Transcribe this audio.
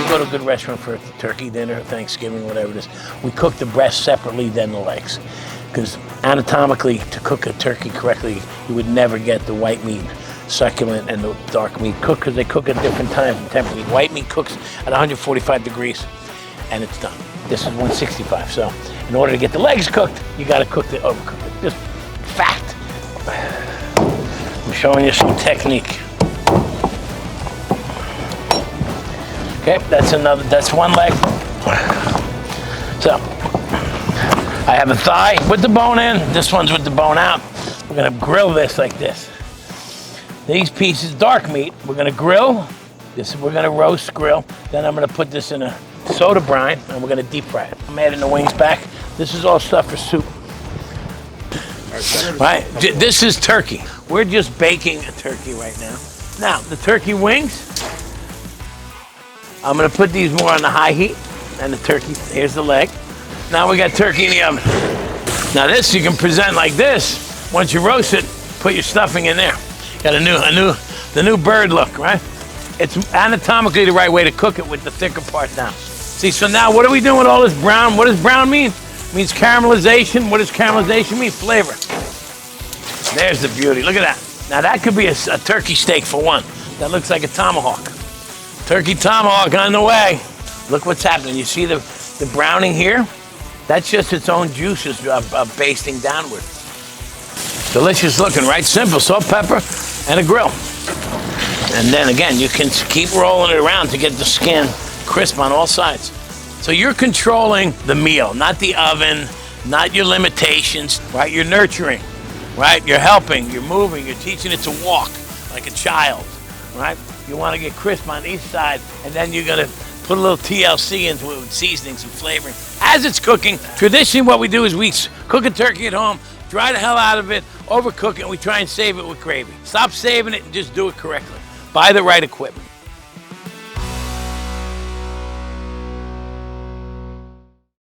go to a good restaurant for a turkey dinner, Thanksgiving, whatever it is, we cook the breast separately than the legs. Because anatomically, to cook a turkey correctly, you would never get the white meat succulent and the dark meat cooked, because they cook at different times and temperatures. White meat cooks at 145 degrees and it's done. This is 165. So in order to get the legs cooked, you got to overcook it. Just fact. I'm showing you some technique. Okay, that's one leg. So I have a thigh with the bone in, this one's with the bone out. We're gonna grill this like this. These pieces, dark meat, we're gonna grill. We're gonna roast, grill. Then I'm gonna put this in a soda brine and we're gonna deep fry it. I'm adding the wings back. This is all stuff for soup. Right, this is turkey. We're just baking a turkey right now. Now, the turkey wings, I'm gonna put these more on the high heat, and the turkey, here's the leg. Now we got turkey in the oven. Now this you can present like this. Once you roast it, put your stuffing in there. Got the new bird look, right? It's anatomically the right way to cook it with the thicker part down. See, so now what are we doing with all this brown? What does brown mean? It means caramelization. What does caramelization mean? Flavor. There's the beauty, look at that. Now that could be a turkey steak for one. That looks like a tomahawk. Turkey tomahawk on the way. Look what's happening. You see the browning here? That's just its own juices basting downward. Delicious looking, right? Simple, salt, pepper, and a grill. And then again, you can keep rolling it around to get the skin crisp on all sides. So you're controlling the meal, not the oven, not your limitations, right? You're nurturing, right? You're helping, you're moving, you're teaching it to walk like a child, right? You want to get crisp on each side, and then you're gonna put a little TLC into it with seasonings and flavoring. As it's cooking, traditionally what we do is we cook a turkey at home, dry the hell out of it, overcook it, and we try and save it with gravy. Stop saving it and just do it correctly. Buy the right equipment.